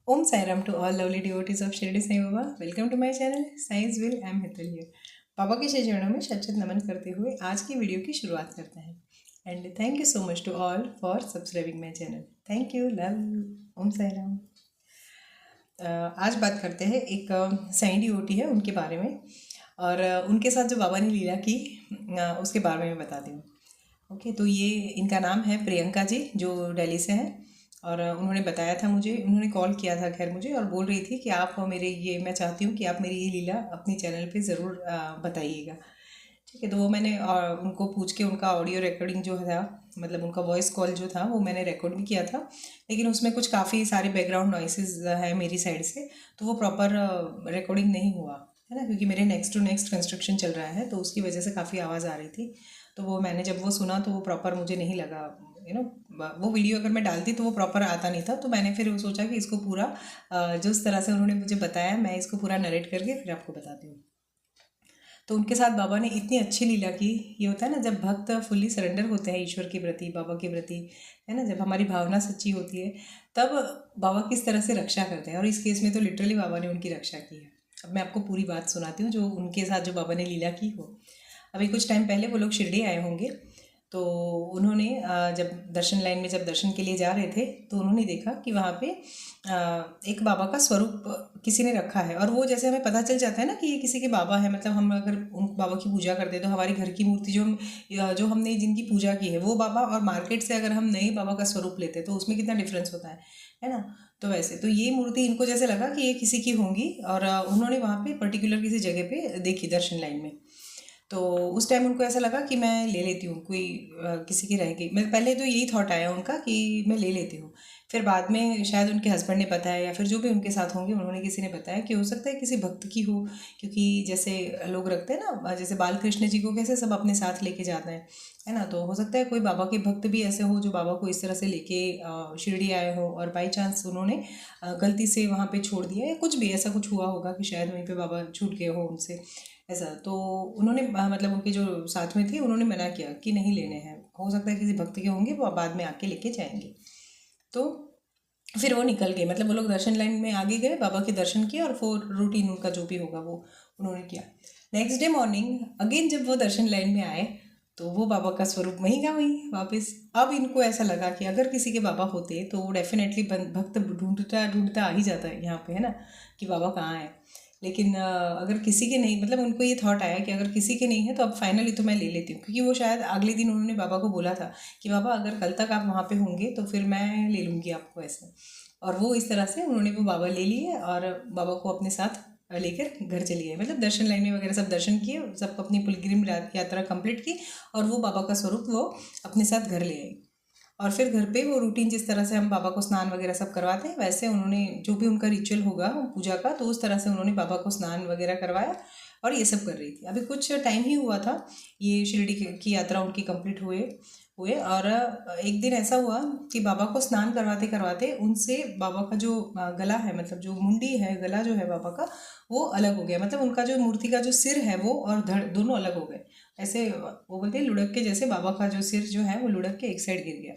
Om Sairam to all lovely devotees of Shirdi Sai Baba. Welcome to my channel Science Will. I am Hital here. बाबा के चरणों में शत नमन करते हुए आज की वीडियो की शुरुआत करते हैं and thank you so much to all for subscribing my channel. Thank you, love. Om Sairam. आज बात करते हैं एक साईं डिवोटी है उनके बारे में और उनके साथ जो बाबा ने लीला की उसके बारे में बताती हूँ. ओके, तो ये इनका नाम है प्रियंका जी, जो दिल्ली से हैं और उन्होंने बताया था मुझे, उन्होंने कॉल किया था खैर मुझे और बोल रही थी कि आप मेरे ये, मैं चाहती हूँ कि आप मेरी ये लीला अपनी चैनल पे ज़रूर बताइएगा. ठीक है, तो वो मैंने उनको पूछ के उनका ऑडियो रिकॉर्डिंग जो था, मतलब उनका वॉइस कॉल जो था वो मैंने रिकॉर्ड भी किया था, लेकिन उसमें कुछ काफ़ी सारे बैकग्राउंड नॉइसेस है मेरी साइड से, तो वो प्रॉपर रिकॉर्डिंग नहीं हुआ है ना, क्योंकि मेरे नेक्स्ट टू नेक्स्ट कंस्ट्रक्शन चल रहा है तो उसकी वजह से काफ़ी आवाज़ आ रही थी. तो वो मैंने जब वो सुना तो वो प्रॉपर मुझे नहीं लगा, वो वीडियो अगर मैं डालती तो वो प्रॉपर आता नहीं था. तो मैंने फिर सोचा कि इसको पूरा जिस तरह से उन्होंने मुझे बताया मैं इसको पूरा नरेट करके फिर आपको बताती हूँ. तो उनके साथ बाबा ने इतनी अच्छी लीला की. ये होता है ना, जब भक्त फुल्ली सरेंडर होते हैं ईश्वर के प्रति, बाबा के प्रति, है ना, जब हमारी भावना सच्ची होती है तब बाबा किस तरह से रक्षा करते हैं. और इस केस में तो लिटरली बाबा ने उनकी रक्षा की है. अब मैं आपको पूरी बात सुनाती हूँ जो उनके साथ जो बाबा ने लीला की हो. अभी कुछ टाइम पहले वो लोग शिरडी आए होंगे, तो उन्होंने जब दर्शन लाइन में जब दर्शन के लिए जा रहे थे तो उन्होंने देखा कि वहाँ पे एक बाबा का स्वरूप किसी ने रखा है. और वो जैसे हमें पता चल जाता है ना कि ये किसी के बाबा है, मतलब हम अगर उन बाबा की पूजा करते हैं तो हमारी घर की मूर्ति जो हमने जिनकी पूजा की है वो बाबा, और मार्केट से अगर हम नए बाबा का स्वरूप लेते हैं तो उसमें कितना डिफरेंस होता है ना. तो वैसे तो ये मूर्ति इनको जैसे लगा कि ये किसी की होंगी और उन्होंने वहाँ पे पर्टिकुलर किसी जगह पे देखी दर्शन लाइन में. तो उस टाइम उनको ऐसा लगा कि मैं ले लेती हूँ, कोई किसी की रह गई. मैं पहले तो यही थॉट आया उनका कि मैं ले लेती हूँ. फिर बाद में शायद उनके हस्बैंड ने बताया या फिर जो भी उनके साथ होंगे उन्होंने किसी ने बताया कि हो सकता है किसी भक्त की हो, क्योंकि जैसे लोग रखते हैं ना, जैसे बाल कृष्ण जी को कैसे सब अपने साथ लेके जाते हैं, है ना. तो हो सकता है कोई बाबा के भक्त भी ऐसे हो जो बाबा को इस तरह से लेके शिरडी आए हो और बाई चांस उन्होंने गलती से वहाँ पे छोड़ दिया या कुछ भी ऐसा कुछ हुआ होगा कि शायद वहीं पे बाबा छूट गए हो उनसे, ऐसा. तो उन्होंने मतलब उनके जो साथ में थे उन्होंने मना किया कि नहीं लेने हैं, हो सकता है किसी भक्त के होंगे, वो बाद में आके लेके जाएंगे. तो फिर वो निकल गए, मतलब वो लोग दर्शन लाइन में आगे गए, बाबा के दर्शन किए और फिर रूटीन उनका जो भी होगा वो उन्होंने किया. नेक्स्ट डे मॉर्निंग अगेन जब वो दर्शन लाइन में आए तो वो बाबा का स्वरूप वहीं का वहीं वापस. अब इनको ऐसा लगा कि अगर किसी के बाबा होते तो वो डेफिनेटली भक्त ढूंढता ढूंढता आ ही जाता है यहाँ पे, है ना, कि बाबा कहाँ है. लेकिन अगर किसी के नहीं, मतलब उनको ये थॉट आया कि अगर किसी के नहीं है तो अब फाइनली तो मैं ले लेती हूँ, क्योंकि वो शायद अगले दिन उन्होंने बाबा को बोला था कि बाबा अगर कल तक आप वहाँ पे होंगे तो फिर मैं ले लूँगी आपको, ऐसे. और वो इस तरह से उन्होंने वो बाबा ले लिए और बाबा को अपने साथ लेकर घर चली गए. मतलब दर्शन लाइन में वगैरह सब दर्शन किए, सब अपनी पिलग्रिम यात्रा कंप्लीट की और वो बाबा का स्वरूप वो अपने साथ घर ले आई. और फिर घर पे वो रूटीन जिस तरह से हम बाबा को स्नान वगैरह सब करवाते हैं वैसे उन्होंने जो भी उनका रिचुअल होगा पूजा का, तो उस तरह से उन्होंने बाबा को स्नान वगैरह करवाया और ये सब कर रही थी. अभी कुछ टाइम ही हुआ था ये शिरडी की यात्रा उनकी कंप्लीट हुए हुए और एक दिन ऐसा हुआ कि बाबा को स्नान करवाते करवाते उनसे बाबा का जो गला है, मतलब जो मुंडी है, गला जो है बाबा का वो अलग हो गया. मतलब उनका जो मूर्ति का जो सिर है वो और धड़ दोनों अलग हो गए. ऐसे वो बोलते हैं लुढ़क के, जैसे बाबा का जो सिर जो है वो लुढ़क के एक साइड गिर गया.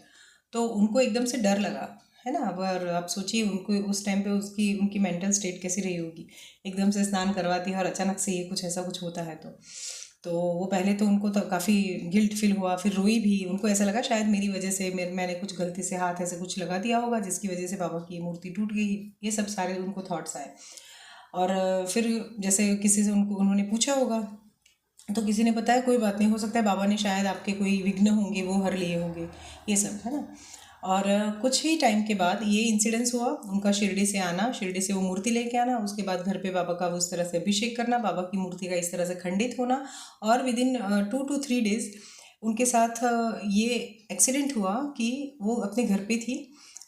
तो उनको एकदम से डर लगा, है ना. अब और आप सोचिए उनको उस टाइम पे उसकी उनकी मेंटल स्टेट कैसी रही होगी. एकदम से स्नान करवाती है और अचानक से ये कुछ ऐसा कुछ होता है. तो वो पहले तो उनको तो काफ़ी गिल्ट फील हुआ, फिर रोई भी. उनको ऐसा लगा शायद मेरी वजह से मैंने कुछ गलती से हाथ ऐसे कुछ लगा दिया होगा जिसकी वजह से बाबा की मूर्ति टूट गई. ये सब सारे उनको थॉट्स आए. और फिर जैसे किसी से उन्होंने पूछा होगा तो किसी ने बताया कोई बात नहीं, हो सकता है बाबा ने शायद आपके कोई विघ्न होंगे वो हर लिए होंगे, ये सब, है ना. और कुछ ही टाइम के बाद ये इंसिडेंस हुआ उनका, शिरडी से आना, शिरडी से वो मूर्ति लेके आना, उसके बाद घर पे बाबा का उस तरह से अभिषेक करना, बाबा की मूर्ति का इस तरह से खंडित होना. और विद इन 2 to 3 days उनके साथ ये एक्सीडेंट हुआ कि वो अपने घर पे थी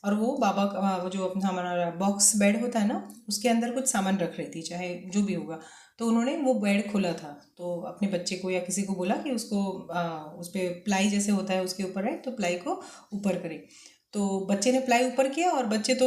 और वो बाबा का वो जो अपना हमारा बॉक्स बेड होता है ना उसके अंदर कुछ सामान रख रही थी, चाहे जो भी होगा. तो उन्होंने वो बेड खोला था तो अपने बच्चे को या किसी को बोला कि उसको उस पर प्लाई जैसे होता है उसके ऊपर है तो प्लाई को ऊपर करे. तो बच्चे ने प्लाई ऊपर किया और बच्चे तो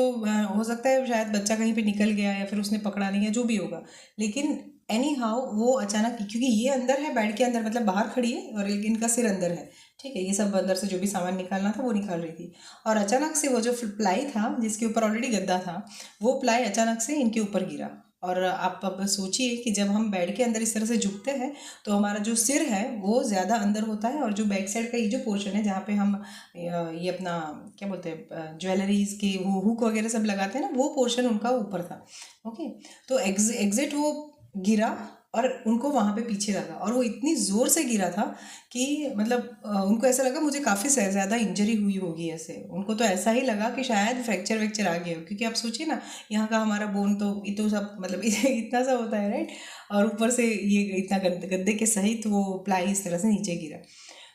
हो सकता है शायद बच्चा कहीं पे निकल गया या फिर उसने पकड़ा नहीं, या जो भी होगा. लेकिन एनी हाउ वो अचानक, क्योंकि ये अंदर है बेड के अंदर, मतलब बाहर खड़ी है और लेकिन इनका सिर अंदर है, ठीक है, ये सब अंदर से जो भी सामान निकालना था वो निकाल रही थी, और अचानक से वो जो प्लाई था जिसके ऊपर ऑलरेडी गद्दा था, वो प्लाई अचानक से इनके ऊपर गिरा। और आप अब सोचिए कि जब हम बेड के अंदर इस तरह से झुकते हैं तो हमारा जो सिर है वो ज़्यादा अंदर होता है, और जो बैक साइड का ये जो पोर्शन है जहाँ पे हम ये अपना क्या बोलते हैं ज्वेलरीज के वो हुक वगैरह सब लगाते हैं ना, वो पोर्शन उनका ऊपर था। ओके, तो एग्जिट वो गिरा और उनको वहाँ पे पीछे लगा, और वो इतनी ज़ोर से गिरा था कि मतलब उनको ऐसा लगा मुझे काफ़ी ज़्यादा इंजरी हुई होगी। ऐसे उनको तो ऐसा ही लगा कि शायद फ्रैक्चर वैक्चर आ गया हो, क्योंकि आप सोचिए ना यहाँ का हमारा बोन तो ये तो सब मतलब इतना सा होता है, राइट। और ऊपर से ये इतना गद्दे के सहित वो प्लाई इस तरह से नीचे गिरा।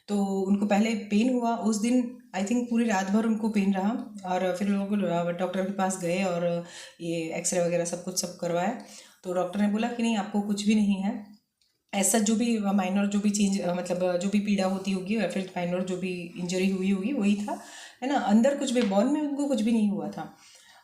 तो उनको पहले पेन हुआ उस दिन, आई थिंक पूरी रात भर उनको पेन रहा, और फिर लोगों को डॉक्टर के पास गए और ये एक्सरे वगैरह सब कुछ सब करवाया। तो डॉक्टर ने बोला कि नहीं, आपको कुछ भी नहीं है, ऐसा जो भी माइनर जो भी चेंज मतलब जो भी पीड़ा होती होगी या फिर माइनर जो भी इंजरी हुई होगी वही था, है ना। अंदर कुछ भी बॉन में उनको कुछ भी नहीं हुआ था।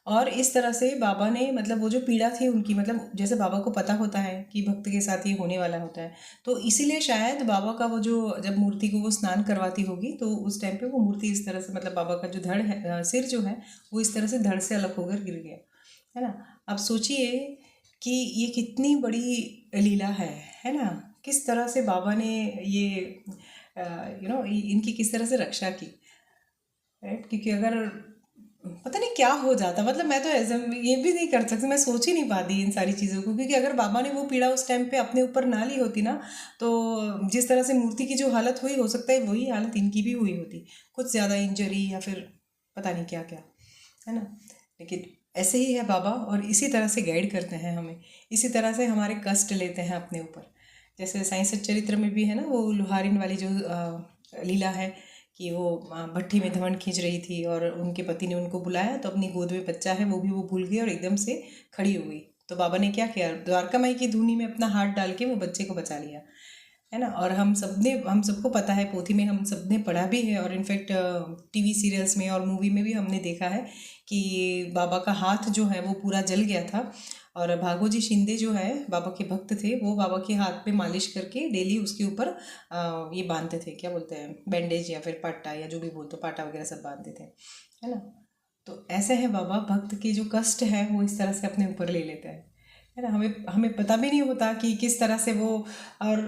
और इस तरह से बाबा ने मतलब वो जो पीड़ा थी उनकी, मतलब जैसे बाबा को पता होता है कि भक्त के साथ ये होने वाला होता है, तो इसीलिए शायद बाबा का वो जो जब मूर्ति को वो स्नान करवाती होगी तो उस टाइम पे वो मूर्ति इस तरह से मतलब बाबा का जो धड़ है सिर जो है वो इस तरह से धड़ से अलग होकर गिर गया, है ना। अब सोचिए कि ये कितनी बड़ी लीला है ना। किस तरह से बाबा ने ये इनकी किस तरह से रक्षा की, राइट। क्योंकि अगर पता नहीं क्या हो जाता, मतलब मैं तो ऐसा ये भी नहीं कर सकती, मैं सोच ही नहीं पाती इन सारी चीज़ों को, क्योंकि अगर बाबा ने वो पीड़ा उस टाइम पे अपने ऊपर ना ली होती ना, तो जिस तरह से मूर्ति की जो हालत हुई हो सकता है वही हालत इनकी भी हुई होती, कुछ ज़्यादा इंजरी या फिर पता नहीं क्या क्या, है ना। लेकिन ऐसे ही है बाबा, और इसी तरह से गाइड करते हैं हमें, इसी तरह से हमारे कष्ट लेते हैं अपने ऊपर। जैसे साईं सच्चरित्र में भी है ना वो लुहारिन वाली जो लीला है कि वो भट्ठी में धवन खींच रही थी और उनके पति ने उनको बुलाया, तो अपनी गोद में बच्चा है वो भी वो भूल गई और एकदम से खड़ी हो गई। तो बाबा ने क्या किया, द्वारका माई की धूनी में अपना हाथ डाल के वो बच्चे को बचा लिया, है ना। और हम सबको पता है, पोथी में हम सबने पढ़ा भी है, और इनफैक्ट टीवी सीरियल्स में और मूवी में भी हमने देखा है कि बाबा का हाथ जो है वो पूरा जल गया था, और भागोजी शिंदे जो है बाबा के भक्त थे, वो बाबा के हाथ पे मालिश करके डेली उसके ऊपर ये बांधते थे, क्या बोलते हैं, बैंडेज या फिर पाटा या जो भी बोलते पाटा वगैरह सब बांधते थे, है ना। तो ऐसे है बाबा, भक्त के जो कष्ट है वो इस तरह से अपने ऊपर ले लेते हैं, है ना। हमें हमें पता भी नहीं होता कि किस तरह से और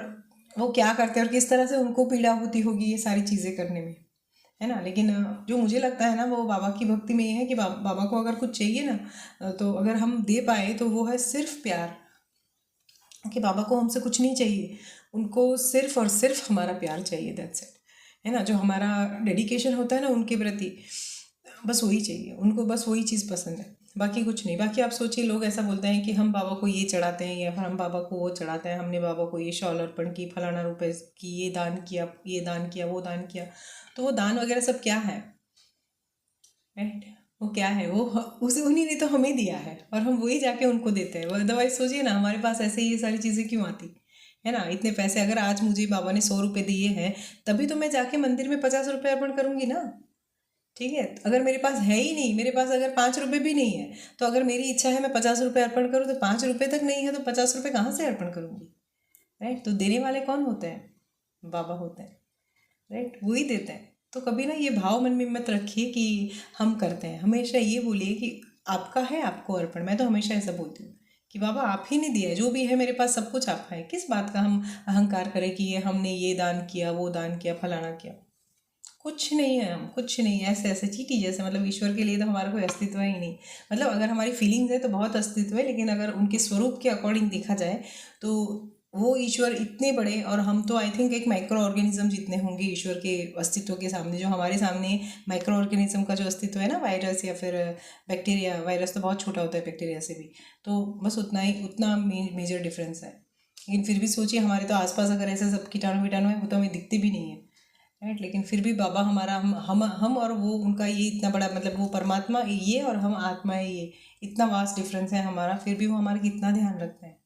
वो क्या करते हैं और किस तरह से उनको पीड़ा होती होगी ये सारी चीज़ें करने में, है ना। लेकिन जो मुझे लगता है ना वो बाबा की भक्ति में ये है कि बाबा को अगर कुछ चाहिए ना, तो अगर हम दे पाए तो वो है सिर्फ प्यार, कि बाबा को हमसे कुछ नहीं चाहिए, उनको सिर्फ और सिर्फ हमारा प्यार चाहिए, दैट्स इट, है ना। जो हमारा डेडिकेशन होता है ना उनके प्रति, बस वही चाहिए उनको, बस वही चीज़ पसंद है, बाकी कुछ नहीं। बाकी आप सोचिए, लोग ऐसा बोलते हैं कि हम बाबा को ये चढ़ाते हैं या फिर हम बाबा को वो चढ़ाते हैं, हमने बाबा को ये शॉल अर्पण की, फलाना रुपए की, ये दान किया, ये दान किया, वो दान किया। तो वो दान वगैरह सब क्या है, राइट। वो क्या है, वो उसे उन्हीं ने तो हमें दिया है और हम वही जाके उनको देते हैं। अदरवाइज सोचिए ना हमारे पास ऐसे ही ये सारी चीज़ें क्यों आती, है ना। इतने पैसे अगर आज मुझे बाबा ने 100 रुपये दिए हैं, तभी तो मैं जाके मंदिर में 50 रुपये अर्पण करूंगी ना, ठीक है। अगर मेरे पास है ही नहीं, मेरे पास अगर 5 रुपये भी नहीं है, तो अगर मेरी इच्छा है मैं 50 रुपये अर्पण करूँ, तो 5 रुपये तक नहीं है तो 50 रुपये कहाँ से अर्पण करूँगी, राइट। तो देने वाले कौन होते हैं, बाबा होते हैं, राइट, वही देते हैं। तो कभी ना ये भाव मन में मत रखिए कि हम करते हैं, हमेशा ये बोलिए कि आपका है, आपको अर्पण। मैं तो हमेशा ऐसा बोलती हूँ कि बाबा आप ही ने दिया है, जो भी है मेरे पास सब कुछ आपका है, किस बात का हम अहंकार करें कि ये हमने ये दान किया, वो दान किया, फलाना किया। कुछ नहीं है, हम कुछ नहीं, ऐसे ऐसे चीटी जैसे, मतलब ईश्वर के लिए तो हमारा कोई अस्तित्व ही नहीं। मतलब अगर हमारी फीलिंग्स है तो बहुत अस्तित्व है, लेकिन अगर उनके स्वरूप के अकॉर्डिंग देखा जाए तो वो ईश्वर इतने बड़े, और हम तो आई थिंक एक माइक्रो ऑर्गेनिज्म जितने होंगे ईश्वर के अस्तित्व के सामने। जो हमारे सामने माइक्रो ऑर्गेनिज्म का जो अस्तित्व है ना, वायरस या फिर बैक्टीरिया, वायरस तो बहुत छोटा होता है बैक्टीरिया से भी, तो बस उतना ही, उतना मेजर डिफरेंस है। लेकिन फिर भी सोचिए हमारे तो आसपास अगर ऐसे सब कीटाणु वीटाणु है वो तो हमें दिखते भी नहीं है, राइट। लेकिन फिर भी बाबा हमारा, हम और वो उनका ये इतना बड़ा, मतलब वो परमात्मा ये और हम आत्मा है ये, इतना वास्ट डिफरेंस है हमारा, फिर भी वो हमारा कितना ध्यान रखते हैं,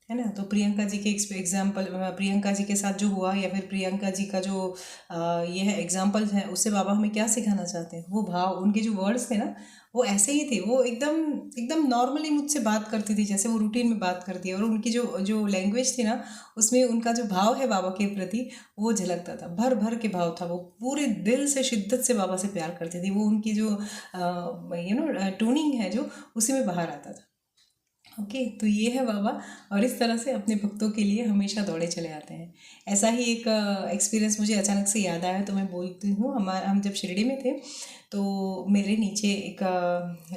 है ना। तो प्रियंका जी के एग्जाम्पल, प्रियंका जी के साथ जो हुआ, या फिर प्रियंका जी का जो ये है एग्जाम्पल है, उससे बाबा हमें क्या सिखाना चाहते हैं, वो भाव, उनके जो वर्ड्स थे ना, वो ऐसे ही थे, वो एकदम एकदम नॉर्मली मुझसे बात करती थी जैसे वो रूटीन में बात करती है, और उनकी जो जो लैंग्वेज थी ना, उसमें उनका जो भाव है बाबा के प्रति वो झलकता था, भर भर के भाव था, वो पूरे दिल से शिद्दत से बाबा से प्यार करती थी, वो उनकी जो टूनिंग है जो उसी में बाहर आता था। ओके, तो ये है बाबा, और इस तरह से अपने भक्तों के लिए हमेशा दौड़े चले आते हैं। ऐसा ही एक एक्सपीरियंस मुझे अचानक से याद आया, तो मैं बोलती हूँ। हम जब शिरडी में थे तो मेरे नीचे एक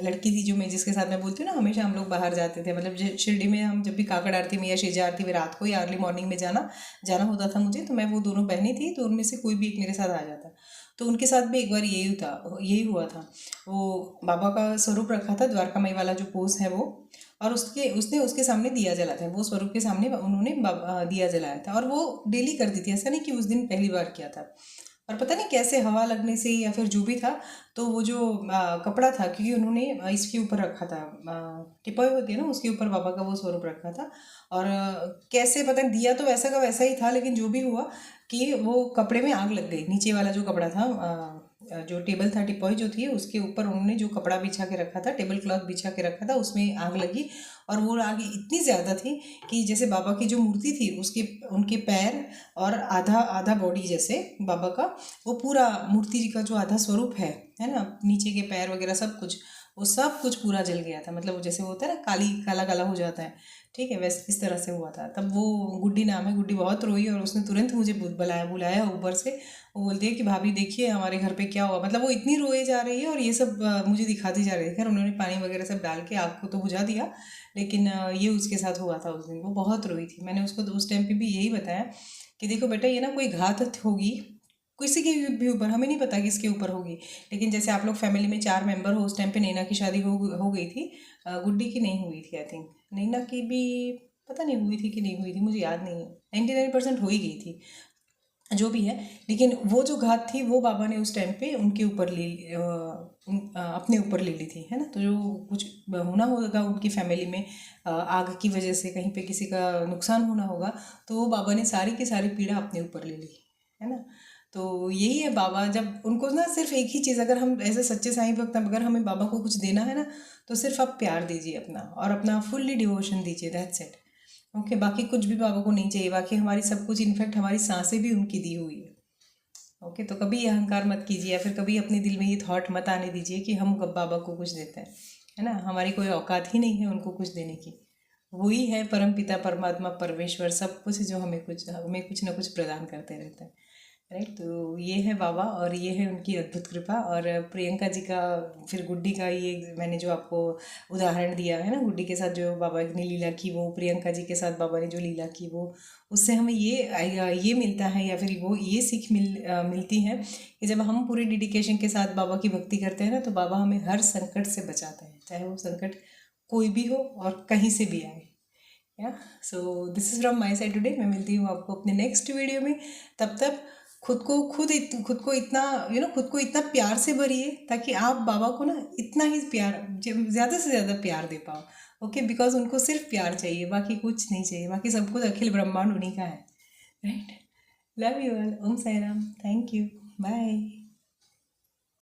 लड़की थी, जो मैं जिसके साथ मैं बोलती हूँ ना, हमेशा हम लोग बाहर जाते थे, मतलब शिरडी में हम जब भी काकड़ आरती में या शेजा आरती में रात को या अर्ली मॉर्निंग में जाना जाना होता था मुझे, तो मैं, वो दोनों बहनें थी, तो उनमें से कोई भी एक मेरे साथ आ जाता। तो उनके साथ भी एक बार यही हुआ था। वो बाबा का स्वरूप रखा था, द्वारका माई वाला जो पोज है वो, और उसने उसके सामने दिया जलाया था, वो स्वरूप के सामने उन्होंने दिया जलाया था, और वो डेली करती थी, ऐसा नहीं कि उस दिन पहली बार किया था। और पता नहीं कैसे हवा लगने से या फिर जो भी था, तो वो जो कपड़ा था, क्योंकि उन्होंने इसके ऊपर रखा था, टिपोई होती है ना, उसके ऊपर बाबा का वो स्वरूप रखा था। और कैसे पता नहीं, दिया तो वैसा का वैसा ही था, लेकिन जो भी हुआ कि वो कपड़े में आग लग गई। नीचे वाला जो कपड़ा था, जो टेबल था, टिपॉय जो थी, उसके ऊपर उन्होंने जो कपड़ा बिछा के रखा था, टेबल क्लॉथ बिछा के रखा था, उसमें आग लगी। और वो आग इतनी ज़्यादा थी कि जैसे बाबा की जो मूर्ति थी, उसके उनके पैर और आधा आधा बॉडी, जैसे बाबा का वो पूरा मूर्ति जी का जो आधा स्वरूप है ना, नीचे के पैर वगैरह सब कुछ, वो सब कुछ पूरा जल गया था। मतलब वो जैसे होता है ना, काला काला हो जाता है, ठीक है, वैसे इस तरह से हुआ था। तब वो गुड्डी नाम है, गुड्डी बहुत रोई, और उसने तुरंत मुझे बुलाया ऊपर से। वो बोलती है कि भाभी देखिए हमारे घर पे क्या हुआ। मतलब वो इतनी रोए जा रही है और ये सब मुझे दिखाती जा रही है। खैर उन्होंने पानी वगैरह सब डाल के आग को तो बुझा दिया, लेकिन ये उसके साथ हुआ था उस दिन। वो बहुत रोई थी। मैंने उसको उस टाइम पे भी यही बताया कि देखो बेटा, ये ना कोई घात होगी किसी के भी ऊपर, हमें नहीं पता किसके ऊपर होगी, लेकिन जैसे आप लोग फैमिली में 4 मेंबर हो, उस टाइम पे नैना की शादी हो गई थी, गुड्डी की नहीं हुई थी आई थिंक, नैना की भी पता नहीं हुई थी कि नहीं हुई थी, मुझे याद नहीं है, 99% हो ही गई थी, जो भी है। लेकिन वो जो घात थी वो बाबा ने उस टाइम पे उनके ऊपर अपने ऊपर ले ली थी, है ना। तो जो कुछ होना होगा उनकी फैमिली में, आग की वजह से कहीं पे किसी का नुकसान होना होगा, तो वो बाबा ने सारी की सारी पीड़ा अपने ऊपर ले ली, है ना। तो यही है बाबा, जब उनको ना सिर्फ एक ही चीज़, अगर हम ऐसे सच्चे साईं भक्त हैं, अगर हमें बाबा को कुछ देना है ना, तो सिर्फ आप प्यार दीजिए अपना, और अपना फुल्ली डिवोशन दीजिए, दैट्स इट। ओके, बाकी कुछ भी बाबा को नहीं चाहिए, बाकी हमारी सब कुछ, इनफैक्ट हमारी सांसें भी उनकी दी हुई है। ओके, तो कभी ये अहंकार मत कीजिए, या फिर कभी अपने दिल में ये थॉट मत आने दीजिए कि हम कब बाबा को कुछ देते हैं, है ना। हमारी कोई औकात ही नहीं है उनको कुछ देने की। वही है परम पिता परमात्मा परमेश्वर, सब कुछ, जो हमें कुछ ना कुछ प्रदान करते रहते हैं, राइट। तो ये है बाबा, और ये है उनकी अद्भुत कृपा। और प्रियंका जी का, फिर गुड्डी का, ये मैंने जो आपको उदाहरण दिया है ना, गुड्डी के साथ जो बाबा ने लीला की, वो प्रियंका जी के साथ बाबा ने जो लीला की, वो उससे हमें ये मिलता है, या फिर वो ये सीख मिलती है कि जब हम पूरी डेडिकेशन के साथ बाबा की भक्ति करते हैं ना, तो बाबा हमें हर संकट से बचाते हैं, चाहे वो संकट कोई भी हो और कहीं से भी आए। या so this is from my side today. मैं मिलती हूँ आपको अपने नेक्स्ट वीडियो में। तब तक खुद को इतना खुद को इतना प्यार से भरिए, ताकि आप बाबा को ना इतना ही प्यार, ज़्यादा से ज़्यादा प्यार दे पाओ। ओके, बिकॉज उनको सिर्फ प्यार चाहिए, बाकी कुछ नहीं चाहिए, बाकी सब कुछ अखिल ब्रह्मांड उन्हीं का है, right. Love you all. Om Sai Ram. Thank you. Bye.